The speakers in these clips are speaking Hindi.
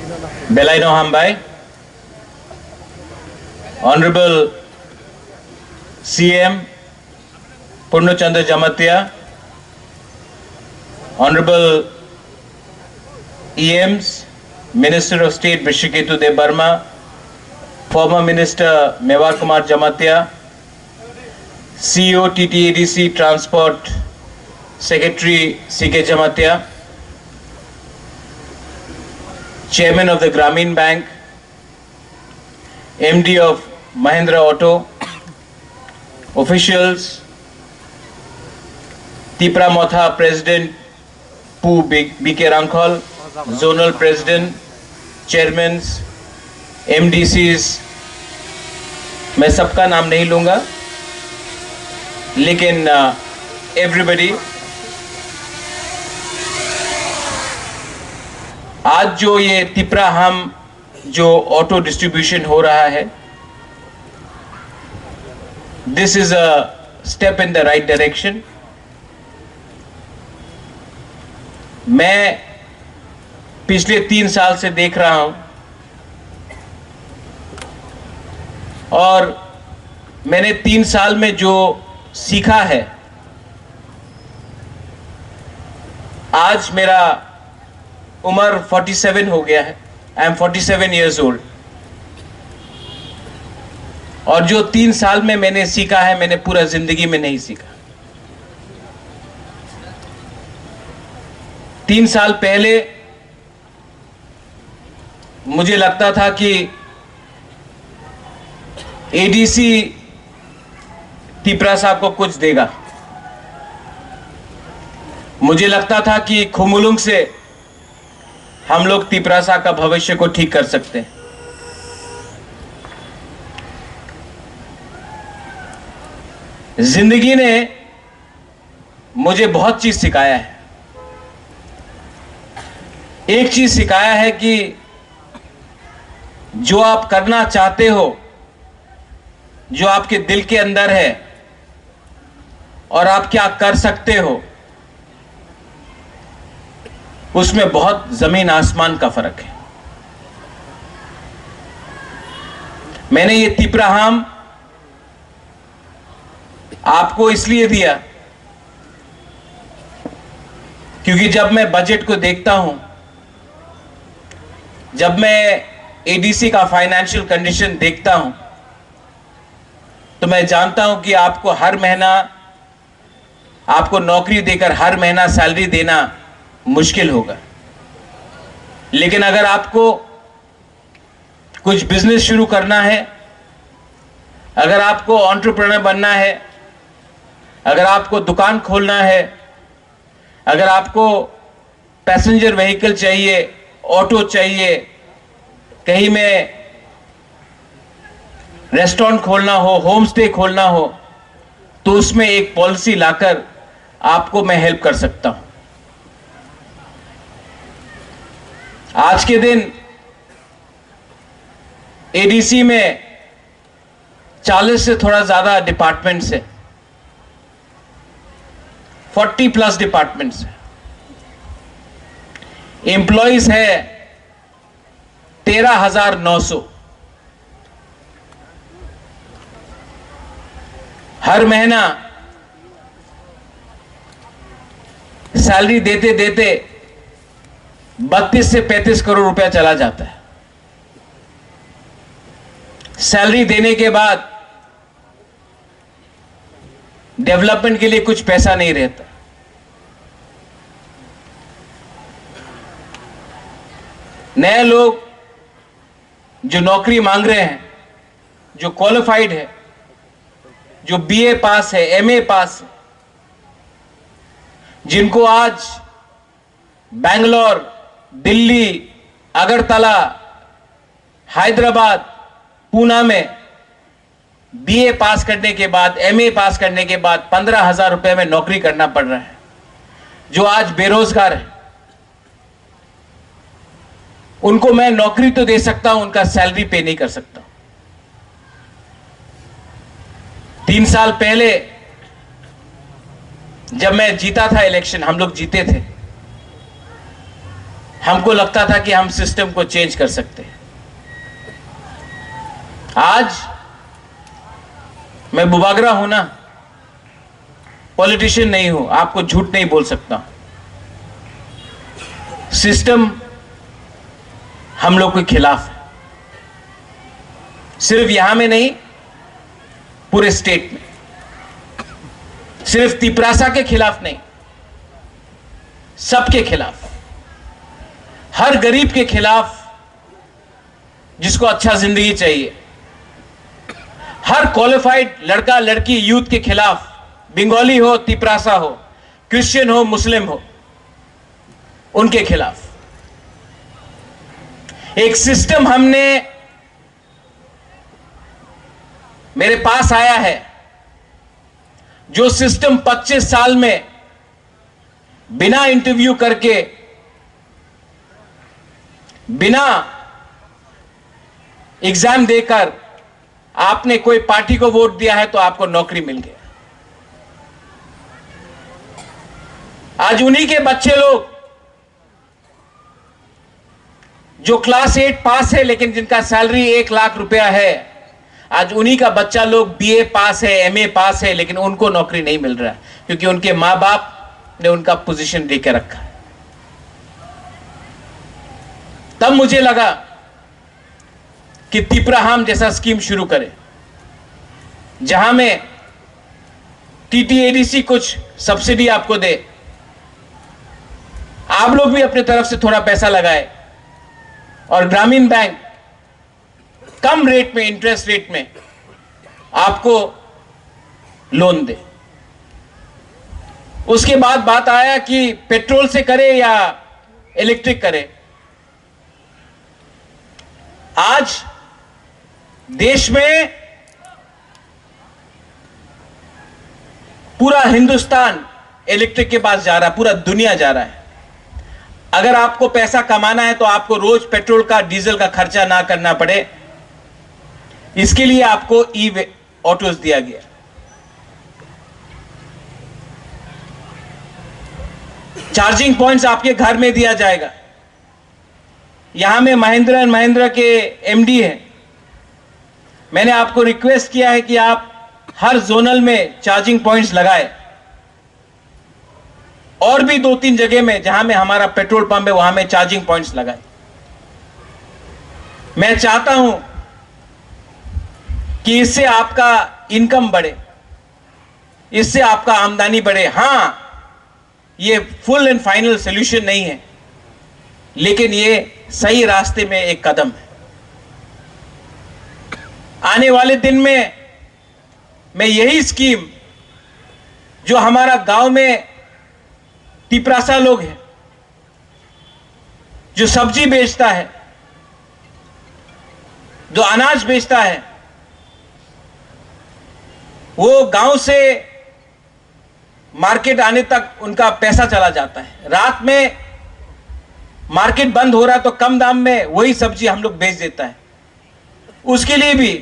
Belaino Hambai, Honorable CM Purnachandra Jamatia, Honorable EMs, Minister of State Vishiketu De Burma, former Minister Mewar Kumar Jamatia, CEO TTADC Transport Secretary CK Jamatia, Chairman of the Grameen Bank, MD of Mahindra Auto, officials, Tipra Motha President Pu BK Rangkhol, Zonal President, Chairmen, MDCs, मैं सबका नाम नहीं लूँगा, लेकिन everybody, आज जो ये तिपरा हम जो ऑटो डिस्ट्रीब्यूशन हो रहा है, this is a step in the right direction. मैं पिछले 3 साल से देख रहा हूं और मैंने 3 साल में जो सीखा है, आज मेरा उम्र 47 हो गया है। I am 47 years old। और जो 3 साल में मैंने सीखा है, मैंने पूरा जिंदगी में नहीं सीखा। 3 साल पहले मुझे लगता था कि एडीसी तिपरा साहब को कुछ देगा। मुझे लगता था कि खुमुलुंग से हम लोग तिपरा साहब का भविष्य को ठीक कर सकते हैं। जिंदगी ने मुझे बहुत चीज सिखाया है। एक चीज सिखाया है कि जो आप करना चाहते हो, जो आपके दिल के अंदर है और आप क्या कर सकते हो, उसमें बहुत जमीन आसमान का फर्क है। मैंने ये तिपराहाम आपको इसलिए दिया क्योंकि जब मैं बजट को देखता हूं, जब मैं एडीसी का फाइनेंशियल कंडीशन देखता हूं, तो मैं जानता हूं कि आपको हर महीना, आपको नौकरी देकर हर महीना सैलरी देना मुश्किल होगा। लेकिन अगर आपको कुछ बिजनेस शुरू करना है, अगर आपको एंटरप्रेन्योर बनना है, अगर आपको दुकान खोलना है, अगर आपको पैसेंजर व्हीकल चाहिए, ऑटो चाहिए, कहीं में रेस्टोरेंट खोलना हो, होम स्टे खोलना हो, तो उसमें एक पॉलिसी लाकर आपको मैं हेल्प कर सकता हूं। आज के दिन एडीसी में 40 से थोड़ा ज्यादा डिपार्टमेंट्स है, 40+ डिपार्टमेंट्स है। एम्प्लॉइज है 13,900। हर महीना सैलरी देते देते 32 से 35 करोड़ रुपया चला जाता है। सैलरी देने के बाद डेवलपमेंट के लिए कुछ पैसा नहीं रहता। नए लोग जो नौकरी मांग रहे हैं, जो क्वालिफाइड है, जो बीए पास है, एमए पास है, जिनको आज बेंगलोर, दिल्ली, अगरतला, हैदराबाद, पूना में बीए पास करने के बाद, एमए पास करने के बाद 15,000 रुपए में नौकरी करना पड़ रहा है, जो आज बेरोजगार है, उनको मैं नौकरी तो दे सकता हूं, उनका सैलरी पे नहीं कर सकता। 3 साल पहले जब मैं जीता था इलेक्शन, हम लोग जीते थे, हमको लगता था कि हम सिस्टम को चेंज कर सकते हैं। आज मैं बुबागरा हूं ना, पॉलिटिशियन नहीं हूं, आपको झूठ नहीं बोल सकता। सिस्टम हम लोग के खिलाफ है, सिर्फ यहां में नहीं, पूरे स्टेट में। सिर्फ तिपरासा के खिलाफ नहीं, सबके खिलाफ, हर गरीब के खिलाफ जिसको अच्छा जिंदगी चाहिए, हर क्वालिफाइड लड़का लड़की यूथ के खिलाफ, बंगाली हो, तिपरासा हो, क्रिश्चियन हो, मुस्लिम हो, उनके खिलाफ एक सिस्टम हमने मेरे पास आया है, जो सिस्टम 25 साल में बिना इंटरव्यू करके, बिना एग्जाम देकर आपने कोई पार्टी को वोट दिया है तो आपको नौकरी मिल गया। आज उन्हीं के बच्चे लोग जो क्लास 8 पास है लेकिन जिनका सैलरी 1 लाख रुपया है, आज उन्हीं का बच्चा लोग बीए पास है, एमए पास है, लेकिन उनको नौकरी नहीं मिल रहा है क्योंकि उनके मां बाप ने उनका पोजीशन देकर रखा है। तब मुझे लगा कि तिपराहाम जैसा स्कीम शुरू करें, जहां में टीटीएडीसी कुछ सब्सिडी आपको दे, आप लोग भी अपने तरफ से थोड़ा पैसा लगाए और ग्रामीण बैंक कम रेट में, इंटरेस्ट रेट में आपको लोन दे। उसके बाद बात आया कि पेट्रोल से करे या इलेक्ट्रिक करे। आज देश में पूरा हिंदुस्तान इलेक्ट्रिक के पास जा रहा है, पूरा दुनिया जा रहा है। अगर आपको पैसा कमाना है तो आपको रोज पेट्रोल का, डीजल का खर्चा ना करना पड़े, इसके लिए आपको ई ऑटोज दिया गया। चार्जिंग पॉइंट्स आपके घर में दिया जाएगा। यहां में महिंद्रा एंड महिंद्रा के एमडी हैं, मैंने आपको रिक्वेस्ट किया है कि आप हर जोनल में चार्जिंग पॉइंट्स लगाए, और भी 2-3 जगह में जहां में हमारा पेट्रोल पंप है वहां में चार्जिंग पॉइंट्स लगाए। मैं चाहता हूं कि इससे आपका इनकम बढ़े, इससे आपका आमदनी बढ़े। हां, ये फुल एंड फाइनल सॉल्यूशन नहीं है, लेकिन ये सही रास्ते में एक कदम है। आने वाले दिन में मैं यही स्कीम, जो हमारा गांव में तिपरासा लोग हैं, जो सब्जी बेचता है, जो अनाज बेचता है, वो गांव से मार्केट आने तक उनका पैसा चला जाता है। रात में मार्केट बंद हो रहा है तो कम दाम में वही सब्जी हम लोग बेच देता है। उसके लिए भी,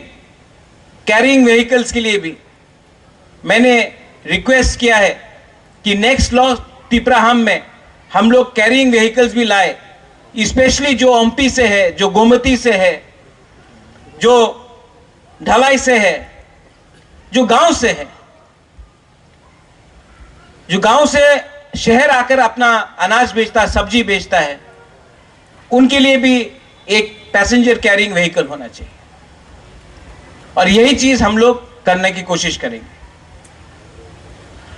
कैरिंग व्हीकल्स के लिए भी मैंने रिक्वेस्ट किया है कि नेक्स्ट लॉ तिपराहाम में हम लोग कैरिंग व्हीकल्स भी लाए, स्पेशली जो एमपी से है, जो गोमती से है, जो ढलाई से है, जो गांव से है, जो गांव से शहर आकर अपना अनाज बेचता है, सब्जी बेचता है, उनके लिए भी एक पैसेंजर कैरिंग व्हीकल होना चाहिए। और यही चीज हम लोग करने की कोशिश करेंगे।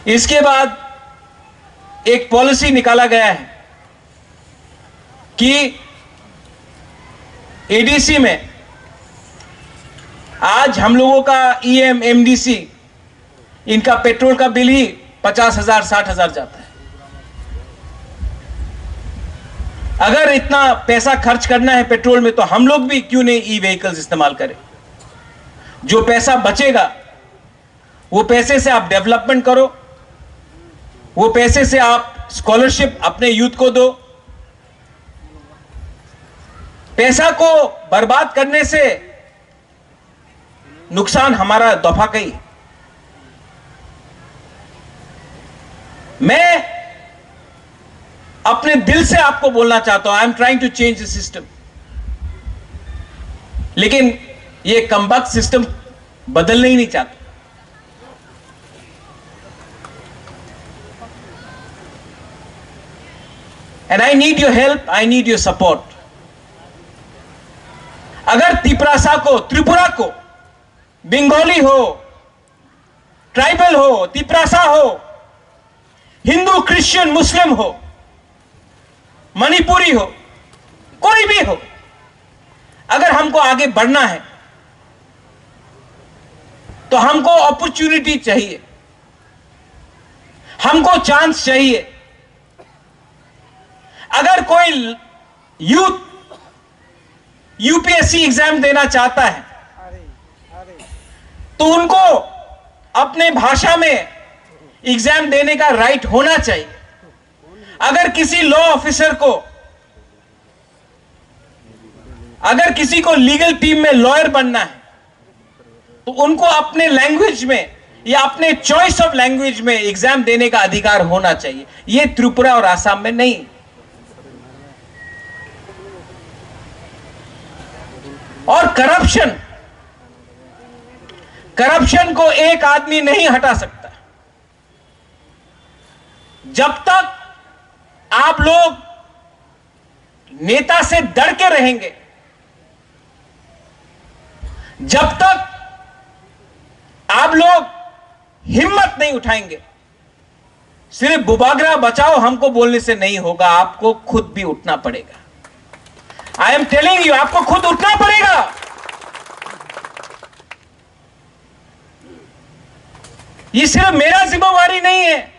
इसके बाद एक पॉलिसी निकाला गया है कि एडीसी में आज हम लोगों का ईएम, एमडीसी, इनका पेट्रोल का बिल ही 50,000 60,000 जाता है। अगर इतना पैसा खर्च करना है पेट्रोल में तो हम लोग भी क्यों नहीं ई व्हीकल्स इस्तेमाल करें। जो पैसा बचेगा वो पैसे से आप डेवलपमेंट करो, वो पैसे से आप स्कॉलरशिप अपने यूथ को दो। पैसा को बर्बाद करने से नुकसान हमारा दफा कई। मैं अपने दिल से आपको बोलना चाहता हूं, I am trying to change the system. लेकिन ये कमबख्त सिस्टम बदलना ही नहीं चाहता। And I need your help, I need your support. अगर तिपरासा को, त्रिपुरा को, बंगाली हो, ट्राइबल हो, तिपरासा हो, हिंदू, क्रिश्चियन, मुस्लिम हो, मणिपुरी हो, कोई भी हो, अगर हमको आगे बढ़ना है तो हमको अपॉर्चुनिटी चाहिए, हमको चांस चाहिए। अगर कोई यूथ यूपीएससी एग्जाम देना चाहता है तो उनको अपने भाषा में एग्जाम देने का राइट होना चाहिए। अगर किसी लॉ ऑफिसर को, अगर किसी को लीगल टीम में लॉयर बनना है तो उनको अपने लैंग्वेज में या अपने चॉइस ऑफ लैंग्वेज में एग्जाम देने का अधिकार होना चाहिए। यह त्रिपुरा और आसाम में नहीं। और करप्शन को एक आदमी नहीं हटा सकता। जब तक आप लोग नेता से डर के रहेंगे, जब तक आप लोग हिम्मत नहीं उठाएंगे, सिर्फ बुबागरा बचाओ हमको बोलने से नहीं होगा, आपको खुद भी उठना पड़ेगा। आई एम टेलिंग यू, आपको खुद उठना पड़ेगा। ये सिर्फ मेरा जिम्मेवारी नहीं है।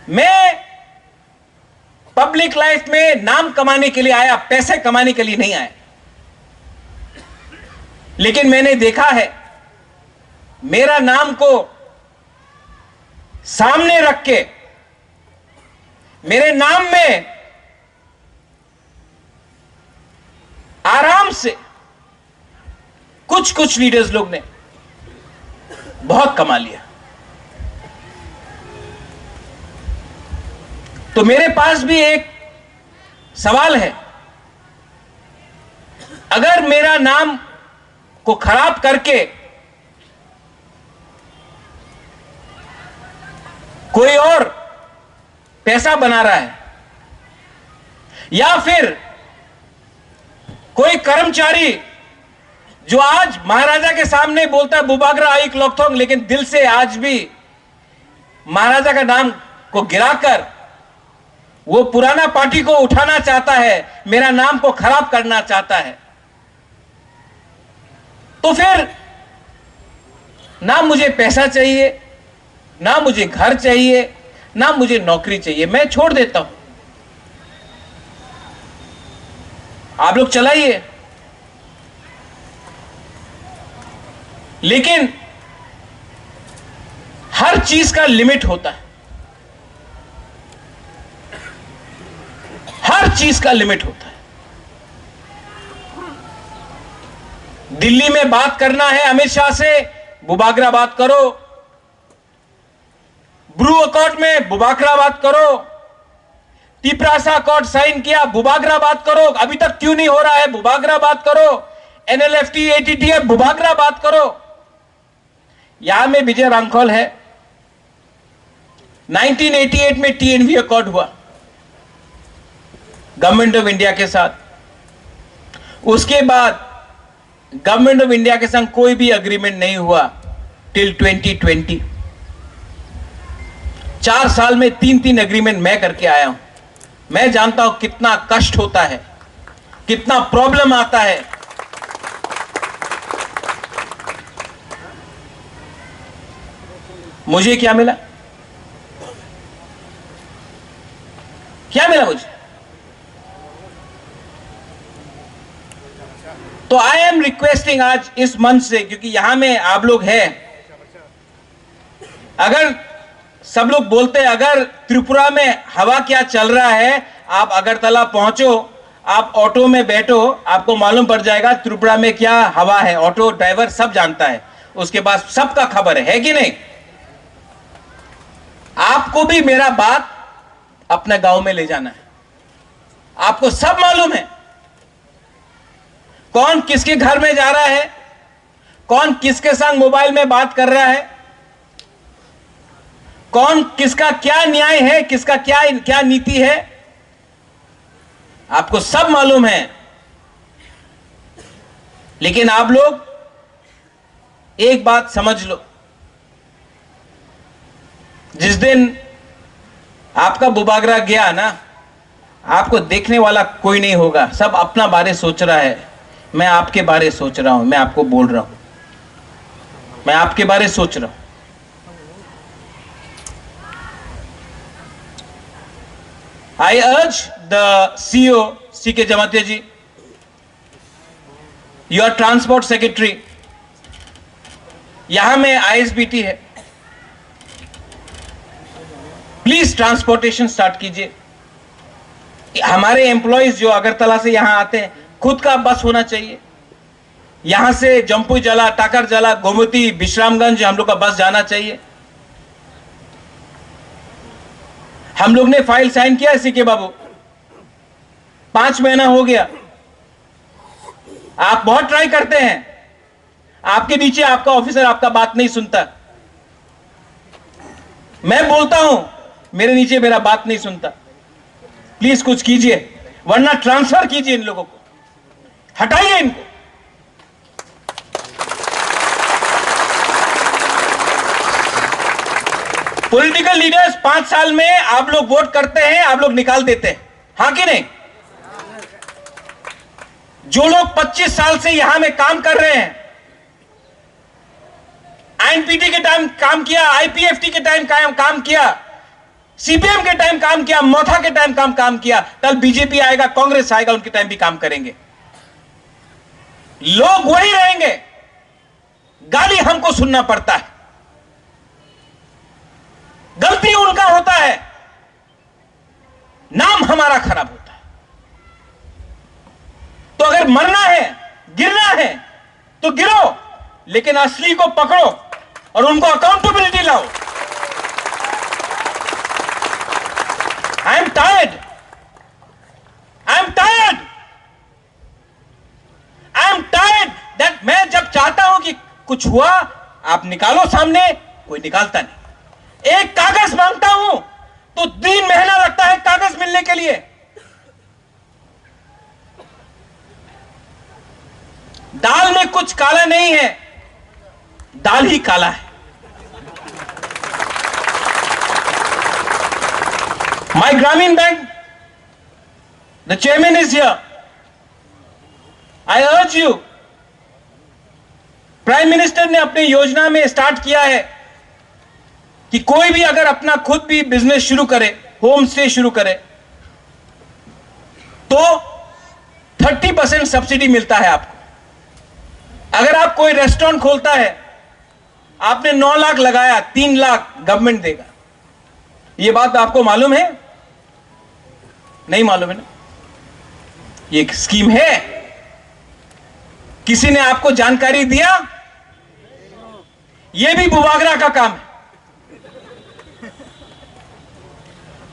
मैं पब्लिक लाइफ में नाम कमाने के लिए आया, पैसे कमाने के लिए नहीं आया। लेकिन मैंने देखा है, मेरा नाम को सामने रख के, मेरे नाम में आराम से कुछ लीडर्स लोग ने बहुत कमा लिया। तो मेरे पास भी एक सवाल है, अगर मेरा नाम को खराब करके कोई और पैसा बना रहा है, या फिर कोई कर्मचारी जो आज महाराजा के सामने बोलता है बुबागरा आइक लोकथोंग, लेकिन दिल से आज भी महाराजा का नाम को गिराकर वो पुराना पार्टी को उठाना चाहता है, मेरा नाम को खराब करना चाहता है, तो फिर ना मुझे पैसा चाहिए, ना मुझे घर चाहिए, ना मुझे नौकरी चाहिए, मैं छोड़ देता हूं। आप लोग चलाइए। लेकिन हर चीज का लिमिट होता है, हर चीज का लिमिट होता है। दिल्ली में बात करना है अमित शाह से, बुबागरा बात करो। ब्रू अकॉर्ड में बुबागरा बात करो। तिपरासा अकॉर्ड साइन किया, बुबागरा बात करो। अभी तक क्यों नहीं हो रहा है, बुबागरा बात करो। एनएलएफटी, एटीटीएफ, बुबागरा बात करो। यहां में विजय रांखोल है। 1988 में टीएनवी अकॉर्ड हुआ गवर्नमेंट ऑफ इंडिया के साथ। उसके बाद गवर्नमेंट ऑफ इंडिया के संग कोई भी अग्रीमेंट नहीं हुआ टिल 2020। 4 साल में 3 अग्रीमेंट मैं करके आया हूं। मैं जानता हूं कितना कष्ट होता है, कितना प्रॉब्लम आता है। मुझे क्या मिला, क्या मिला मुझे? तो आई एम रिक्वेस्टिंग आज इस मंच से, क्योंकि यहां में आप लोग हैं, अगर सब लोग बोलते हैं अगर त्रिपुरा में हवा क्या चल रहा है, आप अगरतला पहुंचो, आप ऑटो में बैठो, आपको मालूम पड़ जाएगा त्रिपुरा में क्या हवा है। ऑटो ड्राइवर सब जानता है, उसके पास सबका खबर है कि नहीं? आपको भी मेरा बात अपने गांव में ले जाना है। आपको सब मालूम है कौन किसके घर में जा रहा है, कौन किसके संग मोबाइल में बात कर रहा है, कौन किसका क्या न्याय है, किसका क्या क्या नीति है, आपको सब मालूम है। लेकिन आप लोग एक बात समझ लो, जिस दिन आपका बुबागरा गया ना, आपको देखने वाला कोई नहीं होगा, सब अपना बारे सोच रहा है। मैं आपके बारे सोच रहा हूं, मैं आपको बोल रहा हूं, मैं आपके बारे सोच रहा हूं। I urge the CEO C.K. Jamatia ji, your transport secretary, यहां में ISBT है, प्लीज ट्रांसपोर्टेशन स्टार्ट कीजिए। हमारे एम्प्लॉइज जो अगरतला से यहां आते हैं, खुद का बस होना चाहिए। यहां से जम्पू जला, टाकर जला, गोमती, विश्रामगंज हम लोग का बस जाना चाहिए। हम लोग ने फाइल साइन किया है सीके बाबू, 5 महीना हो गया। आप बहुत ट्राई करते हैं, आपके नीचे आपका ऑफिसर आपका बात नहीं सुनता। मैं बोलता हूं, मेरे नीचे मेरा बात नहीं सुनता। प्लीज कुछ कीजिए, वरना ट्रांसफर कीजिए इन लोगों को, हटाइए इनको। पॉलिटिकल लीडर्स 5 साल में आप लोग वोट करते हैं, आप लोग निकाल देते हैं, हां कि नहीं? जो लोग 25 साल से यहां में काम कर रहे हैं, आईएनपीटी के टाइम काम किया, आईपीएफटी के टाइम काम किया, सीपीएम के टाइम काम किया, मोथा के टाइम काम किया, कल बीजेपी आएगा, कांग्रेस आएगा, उनके टाइम भी काम करेंगे। लोग वही रहेंगे, गाली हमको सुनना पड़ता है, गलती उनका होता है, नाम हमारा खराब होता है। तो अगर मरना है, गिरना है तो गिरो, लेकिन असली को पकड़ो और उनको अकाउंटेबिलिटी लाओ। I am tired, I am tired, I am tired that मैं जब चाहता हूं कि कुछ हुआ, आप निकालो सामने, कोई निकालता नहीं। एक कागज मांगता हूं तो 3 महीना लगता है कागज मिलने के लिए। दाल में कुछ काला नहीं है, दाल ही काला है। My Grameen Bank, the chairman is here. I urge you, prime minister ने अपनी योजना में स्टार्ट किया है कि कोई भी अगर अपना खुद भी बिजनेस शुरू करे, होम स्टे शुरू करे, तो 30% सब्सिडी मिलता है आपको। अगर आप कोई रेस्टोरेंट खोलता है, आपने 9 लाख लगाया, 3 लाख गवर्नमेंट देगा। यह बात आपको मालूम है? नहीं मालूम है ना? ये एक स्कीम है, किसी ने आपको जानकारी दिया? यह भी बुबागरा का काम है।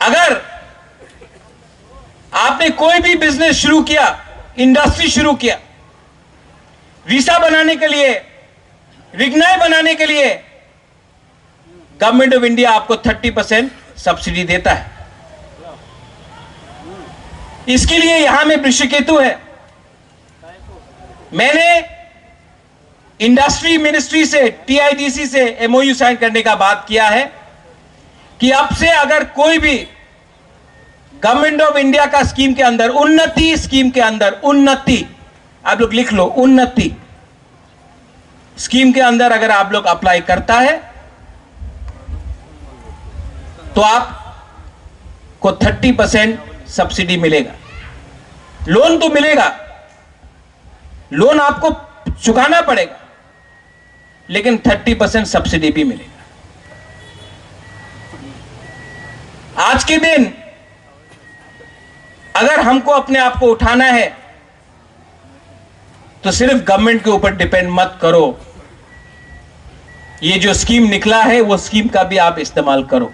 अगर आपने कोई भी बिजनेस शुरू किया, इंडस्ट्री शुरू किया, वीसा बनाने के लिए, रिग्नाई बनाने के लिए, गवर्नमेंट ऑफ इंडिया आपको 30% सब्सिडी देता है। इसके लिए यहां में वृषकेतु है। मैंने इंडस्ट्री मिनिस्ट्री से, टीआईडीसी से एमओयू साइन करने का बात किया है कि अब से अगर कोई भी गवर्नमेंट ऑफ इंडिया का स्कीम के अंदर, उन्नति स्कीम के अंदर, उन्नति, आप लोग लिख लो, उन्नति स्कीम के अंदर अगर आप लोग अप्लाई करता है तो आपको 30% सब्सिडी मिलेगा। लोन तो मिलेगा, लोन आपको चुकाना पड़ेगा, लेकिन 30% सब्सिडी भी मिलेगा। आज के दिन अगर हमको अपने आप को उठाना है तो सिर्फ गवर्नमेंट के ऊपर डिपेंड मत करो। ये जो स्कीम निकला है वो स्कीम का भी आप इस्तेमाल करो।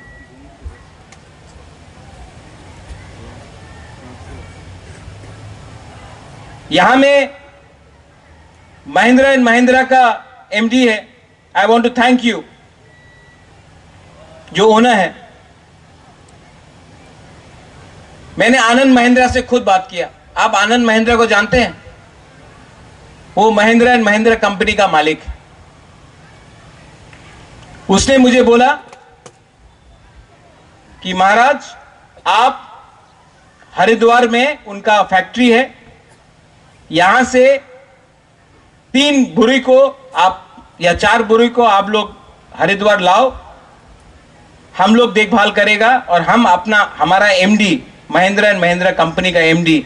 यहां में महिंद्रा एंड महिंद्रा का एमडी है, I want to thank you, जो ओनर है। मैंने आनंद महिंद्रा से खुद बात किया। आप आनंद महिंद्रा को जानते हैं? वो महिंद्रा एंड महिंद्रा कंपनी का मालिक है। उसने मुझे बोला कि महाराज, आप हरिद्वार में उनका फैक्ट्री है, यहां से 3 बुरी को आप या 4 बुरी को आप लोग हरिद्वार लाओ, हम लोग देखभाल करेगा और हम हमारा MD, Mahindra and Mahindra company का एमडी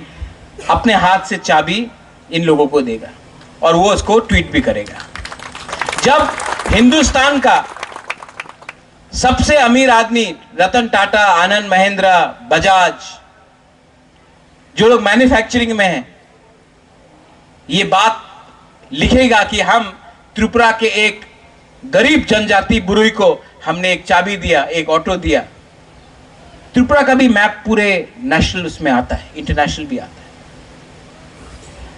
अपने हाथ से चाबी इन लोगों को देगा और वो उसको ट्वीट भी करेगा। जब हिंदुस्तान का सबसे अमीर आदमी रतन टाटा, आनंद महिंद्रा, बजाज, जो लोग मैन्युफैक्चरिंग में हैं, ये बात लिखेगा कि हम त्रिपुरा के एक गरीब जनजाति बुरुई को हमने एक चाबी दिया, एक ऑटो दिया। त्रिपुरा का भी मैप पूरे नेशनल उसमें आता है, इंटरनेशनल भी आता है।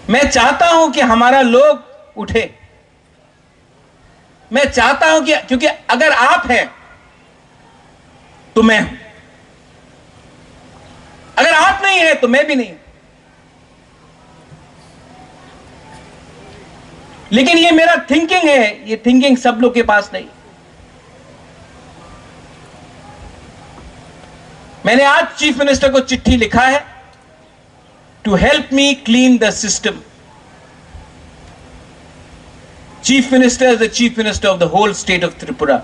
मैं चाहता हूं कि हमारा लोग उठे। मैं चाहता हूं कि, क्योंकि अगर आप हैं तो मैं हूं, अगर आप नहीं है तो मैं भी नहीं। लेकिन ये मेरा थिंकिंग है, ये थिंकिंग सब लोग के पास नहीं। मैंने आज चीफ मिनिस्टर को चिट्ठी लिखा है to help me clean the system. Chief minister is the chief minister of the whole state of Tripura.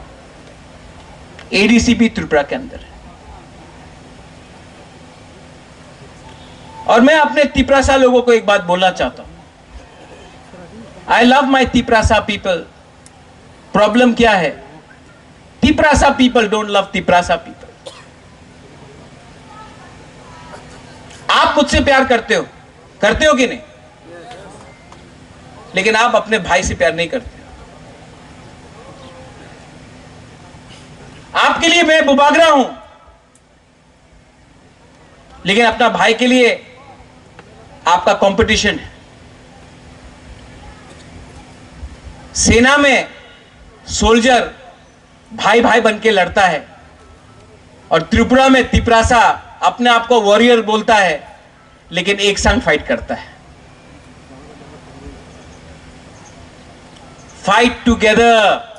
ADC भी त्रिपुरा के अंदर है। और मैं अपने तिपरासा लोगों को एक बात बोलना चाहता हूं। I love my Tiprasa people. Problem क्या है? Tiprasa people don't love Tiprasa people. आप मुझसे प्यार करते हो कि नहीं? लेकिन आप अपने भाई से प्यार नहीं करते। आपके लिए मैं बुबागरा हूं, लेकिन अपना भाई के लिए आपका कंपटीशन है। सेना में सोल्जर भाई भाई बन के लड़ता है और त्रिपुरा में तिपरासा अपने आप को वॉरियर बोलता है, लेकिन एक संग फाइट करता है। Fight together,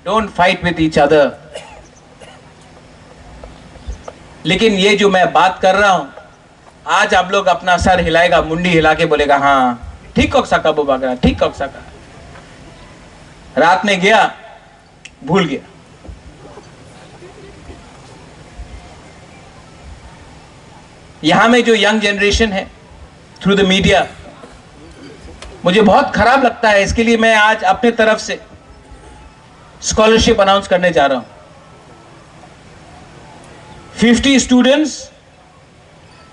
don't fight with each other. लेकिन ये जो मैं बात कर रहा हूं, आज आप लोग अपना सर हिलाएगा, मुंडी हिला के बोलेगा हाँ ठीक कॉक सका बुबागरा, ठीक कॉक सका। रात में गया, भूल गया। यहां में जो यंग जनरेशन है थ्रू द मीडिया, मुझे बहुत खराब लगता है। इसके लिए मैं आज अपने तरफ से स्कॉलरशिप अनाउंस करने जा रहा हूं। 50 स्टूडेंट्स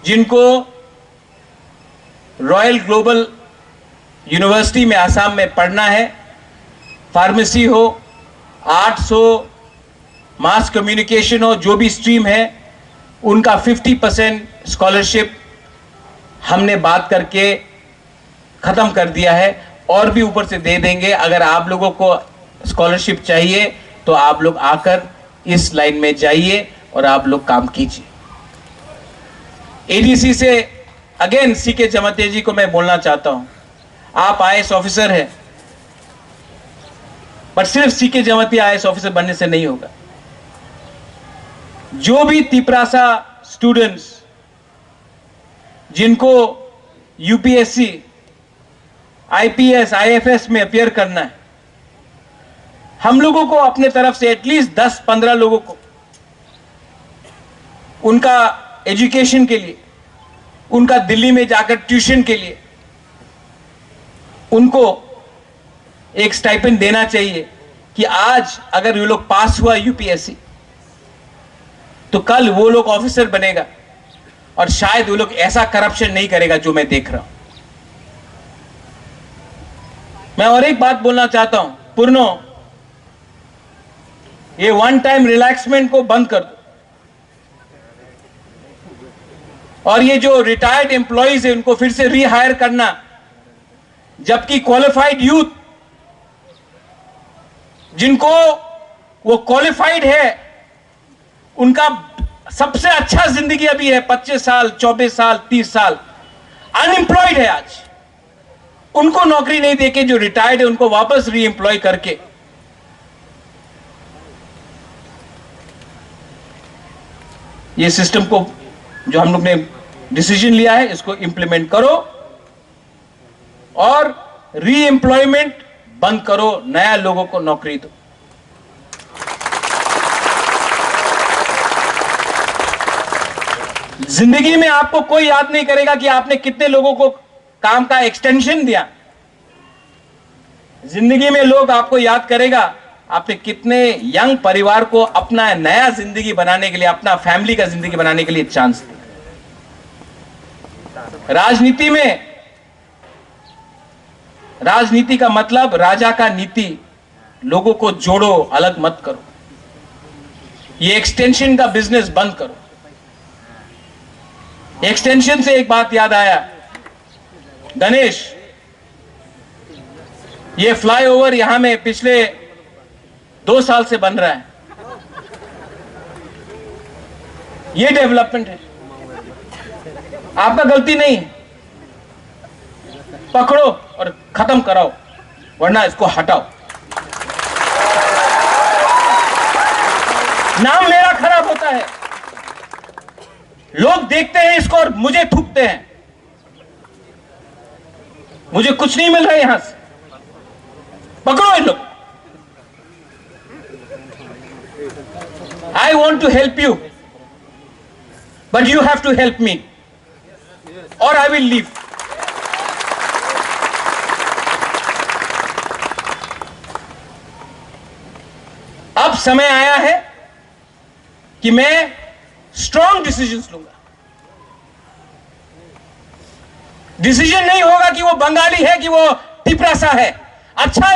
जिनको रॉयल ग्लोबल यूनिवर्सिटी में आसाम में पढ़ना है, फार्मेसी हो, आर्ट्स हो, मास कम्युनिकेशन हो, जो भी स्ट्रीम है, उनका 50% स्कॉलरशिप हमने बात करके खत्म कर दिया है और भी ऊपर से दे देंगे। अगर आप लोगों को स्कॉलरशिप चाहिए तो आप लोग आकर इस लाइन में जाइए और आप लोग काम कीजिए। एडीसी से अगेन सीके जमातिया जी को मैं बोलना चाहता हूं, आप आईएएस ऑफिसर हैं, पर सिर्फ सीके जमातिया आईएएस ऑफिसर बनने से नहीं होगा। जो भी तिपरासा स्टूडेंट्स जिनको यूपीएससी, आईपीएस, आईएफएस में अपियर करना है, हम लोगों को अपने तरफ से एटलीस्ट 10-15 लोगों को उनका एजुकेशन के लिए, उनका दिल्ली में जाकर ट्यूशन के लिए उनको एक स्टाइपेंड देना चाहिए कि आज अगर ये लोग पास हुआ यूपीएससी तो कल वो लोग ऑफिसर बनेगा और शायद वो लोग ऐसा करप्शन नहीं करेगा जो मैं देख रहा हूं। मैं और एक बात बोलना चाहता हूं, पूर्णो, ये वन टाइम रिलैक्समेंट को बंद कर दो। और ये जो रिटायर्ड एम्प्लॉइज है उनको फिर से रीहायर करना, जबकि क्वालिफाइड यूथ जिनको वो क्वालिफाइड है उनका सबसे अच्छा जिंदगी अभी है 25 साल, 24 साल, 30 साल, अनएम्प्लॉयड है आज, उनको नौकरी नहीं देके जो रिटायर्ड है उनको वापस री एम्प्लॉय करके ये सिस्टम को जो हम लोग ने डिसीजन लिया है इसको इंप्लीमेंट करो और री एम्प्लॉयमेंट बंद करो, नया लोगों को नौकरी दो। जिंदगी में आपको कोई याद नहीं करेगा कि आपने कितने लोगों को काम का एक्सटेंशन दिया। जिंदगी में लोग आपको याद करेगा आपने कितने यंग परिवार को अपना नया जिंदगी बनाने के लिए, अपना फैमिली का जिंदगी बनाने के लिए चांस दिया। राजनीति का मतलब राजा का नीति, लोगों को जोड़ो, अलग मत करो। ये एक्सटेंशन का बिजनेस बंद करो। एक्सटेंशन से एक बात याद आया, गणेश, ये फ्लाईओवर यहां में पिछले 2 साल से बन रहा है, ये डेवलपमेंट है, आपका गलती नहीं है। पकड़ो और खत्म कराओ, वरना इसको हटाओ। नाम मेरा खराब होता है, लोग देखते हैं इसको और मुझे थूकते हैं, मुझे कुछ नहीं मिल रहा है यहां से। पकड़ो इन लोग। I want to help you, but you have to help me, or I will leave. अब समय आया है कि मैं स्ट्रॉन्ग डिसीजंस लूंगा। डिसीजन नहीं होगा कि वो बंगाली है कि वो टिपरासा है। अच्छा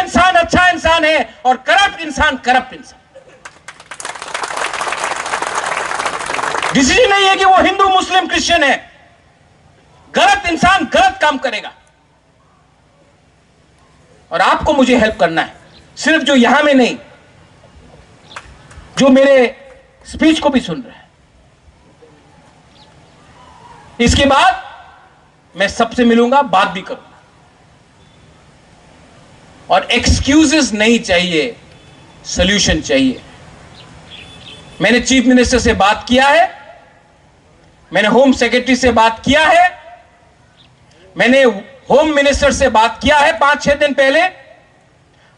इंसान है और करप्ट इंसान करप्ट इंसान। डिसीजन नहीं है कि वो हिंदू मुस्लिम क्रिश्चियन है। गलत इंसान गलत काम करेगा और आपको मुझे हेल्प करना है, सिर्फ जो यहां में नहीं, जो मेरे स्पीच को भी सुन रहा है। इसके बाद मैं सबसे मिलूंगा, बात भी करूंगा, और एक्सक्यूजेस नहीं चाहिए, सॉल्यूशन चाहिए। मैंने चीफ मिनिस्टर से बात किया है, मैंने होम सेक्रेटरी से बात किया है, मैंने होम मिनिस्टर से बात किया है 5-6 दिन पहले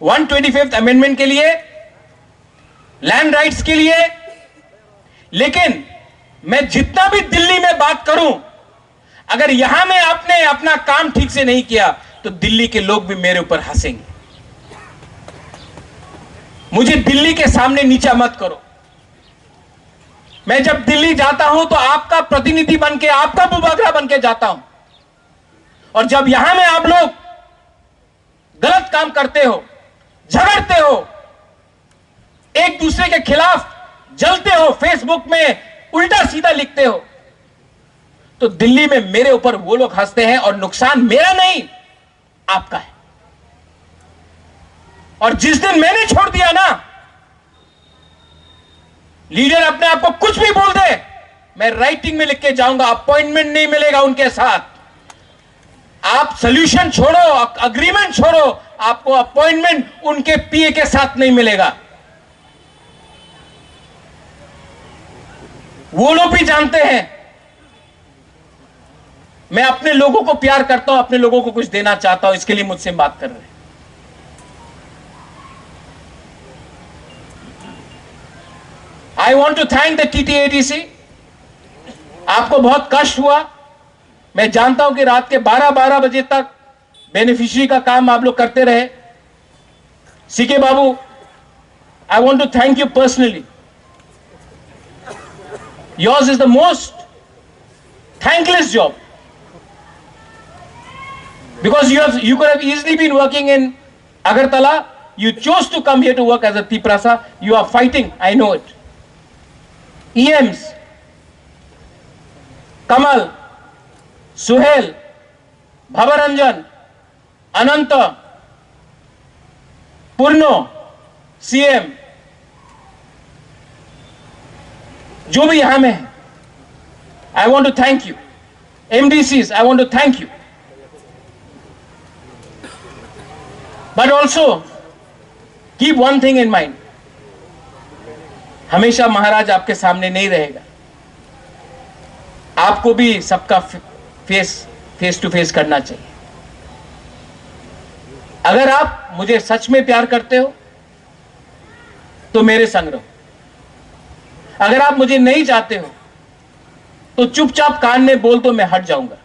125th अमेंडमेंट के लिए, लैंड राइट्स के लिए। लेकिन मैं जितना भी दिल्ली में बात करूं, अगर यहां में आपने अपना काम ठीक से नहीं किया तो दिल्ली के लोग भी मेरे ऊपर हंसेंगे। मुझे दिल्ली के सामने नीचा मत करो। मैं जब दिल्ली जाता हूं तो आपका प्रतिनिधि बनके, आपका बुबागरा बनके जाता हूं, और जब यहां में आप लोग गलत काम करते हो, झगड़ते हो, एक दूसरे के खिलाफ जलते हो, फेसबुक में उल्टा सीधा लिखते हो, तो दिल्ली में मेरे ऊपर वो लोग हंसते हैं और नुकसान मेरा नहीं, आपका है। और जिस दिन मैंने छोड़ दिया ना, लीडर अपने आप को कुछ भी बोल दे, मैं राइटिंग में लिख के जाऊंगा, अपॉइंटमेंट नहीं मिलेगा उनके साथ। आप सॉल्यूशन छोड़ो, अग्रीमेंट छोड़ो, आपको अपॉइंटमेंट उनके पीए के साथ नहीं मिलेगा। वो लोग भी जानते हैं मैं अपने लोगों को प्यार करता हूं, अपने लोगों को कुछ देना चाहता हूं, इसके लिए मुझसे बात कर रहे हैं। I want to thank the TTADC. आपको बहुत कष्ट हुआ, मैं जानता हूं कि रात के 12-12 बजे तक बेनिफिशियरी का काम आप लोग करते रहे। CK Babu, I want to thank you personally. Yours is the most thankless job, because you could have easily been working in Agartala. You chose to come here to work as a Tiprasa. You are fighting, I know it. EMs, Kamal, Suhel, Bhavranjan, Anant, Purno, CM, जो भी यहां में है, I want to thank you. MDCs, I want to thank you. But also, keep one thing in mind. हमेशा महाराज आपके सामने नहीं रहेगा. आपको भी सबका फेस टू फेस करना चाहिए. अगर आप मुझे सच में प्यार करते हो तो मेरे संग रहो. अगर आप मुझे नहीं चाहते हो तो चुपचाप कान में बोल दो, मैं हट जाऊंगा.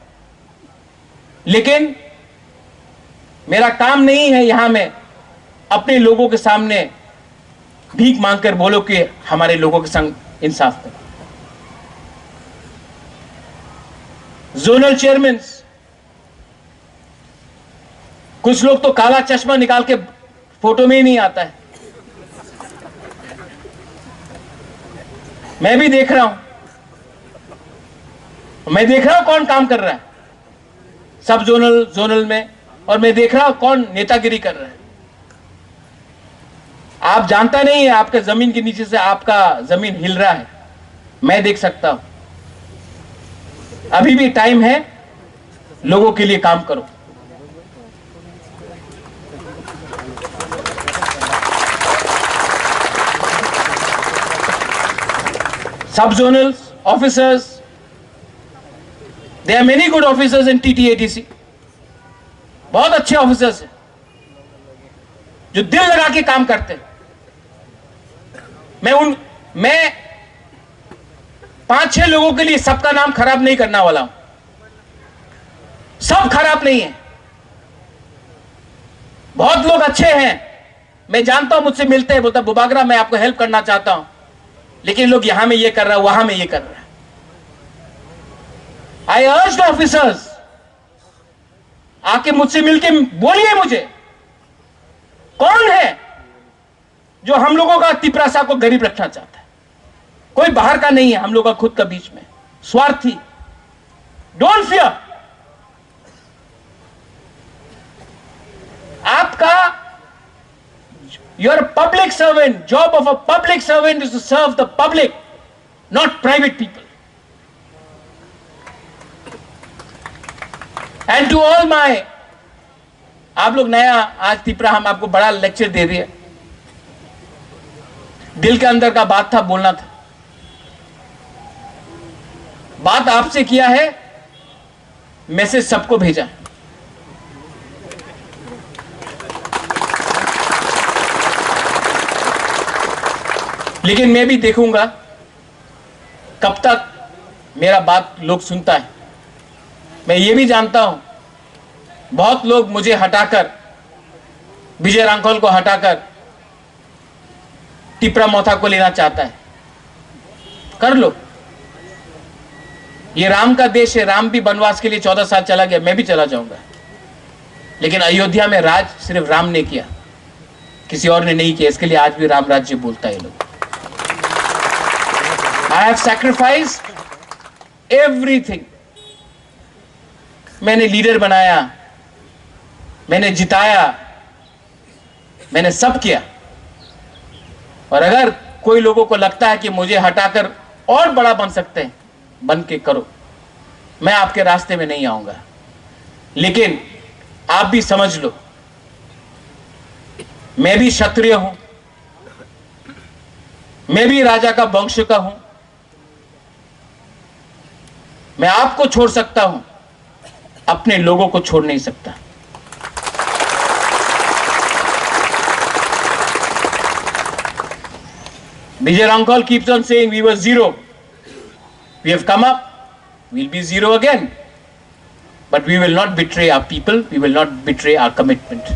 लेकिन मेरा काम नहीं है यहां में अपने लोगों के सामने भीख मांगकर बोलो कि हमारे लोगों के संग इंसाफ करो. जोनल चेयरमैन, कुछ लोग तो काला चश्मा निकाल के फोटो में ही नहीं आता है. मैं भी देख रहा हूं. मैं देख रहा हूं कौन काम कर रहा है सब जोनल में, और मैं देख रहा हूं कौन नेतागिरी कर रहा है. आप जानता नहीं है आपके जमीन के नीचे से आपका जमीन हिल रहा है. मैं देख सकता हूं. अभी भी टाइम है, लोगों के लिए काम करो. सब zonal officers, there are many good officers in TTADC. बहुत अच्छे ऑफिसर्स हैं जो दिल लगा के काम करते हैं. मैं 5-6 लोगों के लिए सबका नाम खराब नहीं करने वाला हूं. सब खराब नहीं है, बहुत लोग अच्छे हैं. मैं जानता हूं, मुझसे मिलते हैं, बोलता बुबागरा मैं आपको हेल्प करना चाहता हूं, लेकिन लोग यहां में ये कर रहा है, वहां में ये कर रहा है. I urge the officers, आके मुझसे मिलके बोलिए मुझे कौन है जो हम लोगों का तिपरासा को गरीब रखना चाहता है. कोई बाहर का नहीं है, हम लोग का खुद का बीच में स्वार्थी. Don't fear. आपका your public servant, job of a public servant is to serve the public, not private people. And to all my, आप लोग नया आज तिपरा हम आपको बड़ा लेक्चर दे दिया. दिल के अंदर का बात था, बोलना था. बात आपसे किया है, मैसेज सबको भेजा. लेकिन मैं भी देखूंगा कब तक मेरा बात लोग सुनता है. मैं ये भी जानता हूं बहुत लोग मुझे हटाकर, विजय रांखोल को हटाकर टिपरा मोथा को लेना चाहता है. कर लो, ये राम का देश है. राम भी वनवास के लिए 14 साल चला गया, मैं भी चला जाऊंगा. लेकिन अयोध्या में राज सिर्फ राम ने किया, किसी और ने नहीं किया. इसके लिए आज भी राम राज्य बोलता है लोग. I have sacrificed everything. मैंने लीडर बनाया, मैंने जिताया, मैंने सब किया. और अगर कोई लोगों को लगता है कि मुझे हटाकर और बड़ा बन सकते हैं, बन के करो. मैं आपके रास्ते में नहीं आऊंगा. लेकिन आप भी समझ लो, मैं भी क्षत्रिय हूं, मैं भी राजा का वंश का हूं. मैं आपको छोड़ सकता हूं, अपने लोगों को छोड़ नहीं सकता. Vijay Rankol keeps on saying we were zero. We have come up. We'll be zero again. But we will not betray our people. We will not betray our commitment.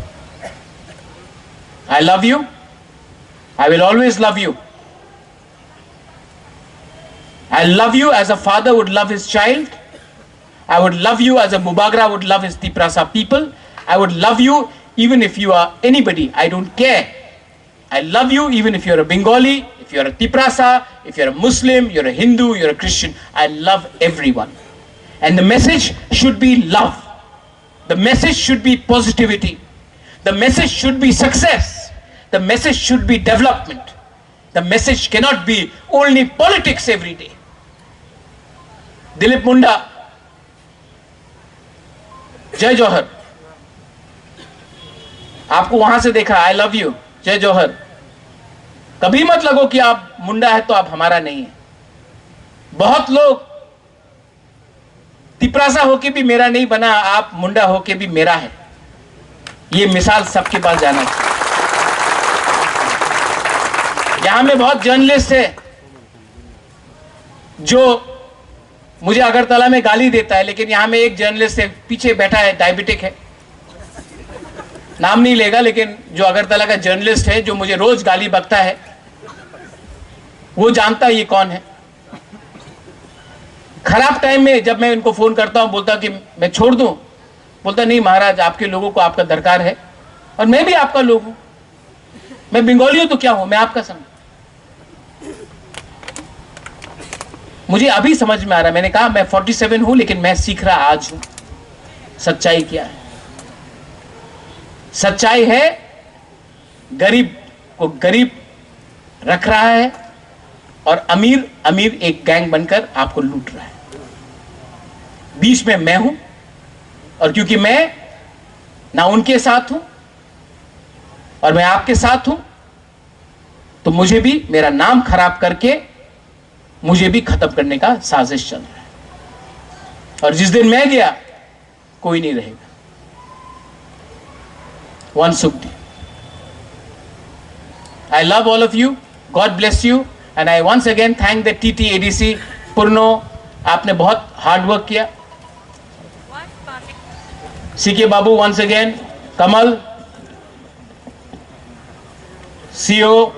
I love you. I will always love you. I love you as a father would love his child. I would love you as a Mubagra would love his Tiprasa people. I would love you even if you are anybody. I don't care. I love you even if you're a Bengali, if you're a Tiprasa, if you're a Muslim, you're a Hindu, you're a Christian. I love everyone. And the message should be love. The message should be positivity. The message should be success. The message should be development. The message cannot be only politics every day. Dilip मुंडा, जय जौहर, आपको वहां से देखा, आई लव यू, जय जौहर। कभी मत लगो कि आप मुंडा है तो आप हमारा नहीं है। बहुत लोग तिपरासा होके भी मेरा नहीं बना, आप मुंडा होके भी मेरा है। ये मिसाल सबके पास जाना चाहिए। यहां में बहुत जर्नलिस्ट है जो मुझे अगरतला में गाली देता है, लेकिन यहां में एक जर्नलिस्ट है, पीछे बैठा है, डायबिटिक है, नाम नहीं लेगा, लेकिन जो अगरतला का जर्नलिस्ट है जो मुझे रोज गाली बकता है, वो जानता है ये कौन है। खराब टाइम में जब मैं इनको फोन करता हूं, बोलता कि मैं छोड़ दूं, बोलता नहीं महाराज, आपके लोगों को आपका दरकार है और मैं भी आपका लोग हूं। मैं बंगाली हूं तो क्या हूं, मैं आपका संग। मुझे अभी समझ में आ रहा है, मैंने कहा मैं 47 हूं, लेकिन मैं सीख रहा आज हूं सच्चाई क्या है। सच्चाई है गरीब को गरीब रख रहा है और अमीर अमीर एक गैंग बनकर आपको लूट रहा है। बीच में मैं हूं, और क्योंकि मैं ना उनके साथ हूं और मैं आपके साथ हूं, तो मुझे भी मेरा नाम खराब करके मुझे भी खत्म करने का साजिश चल रहा है। और जिस दिन मैं गया कोई नहीं रहेगा। One Sukti. I love all of you. God bless you. And I once again thank the TTADC. Purno, आपने बहुत हार्ड वर्क किया। CK Babu once again. Kamal, CEO,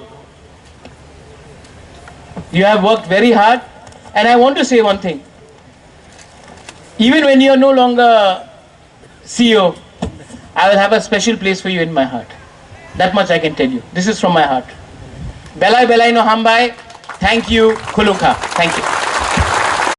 you have worked very hard. And I want to say one thing. Even when you are no longer CEO, I will have a special place for you in my heart. That much I can tell you. This is from my heart. Belai Belai no Hambai. Thank you, Khuluka. Thank you.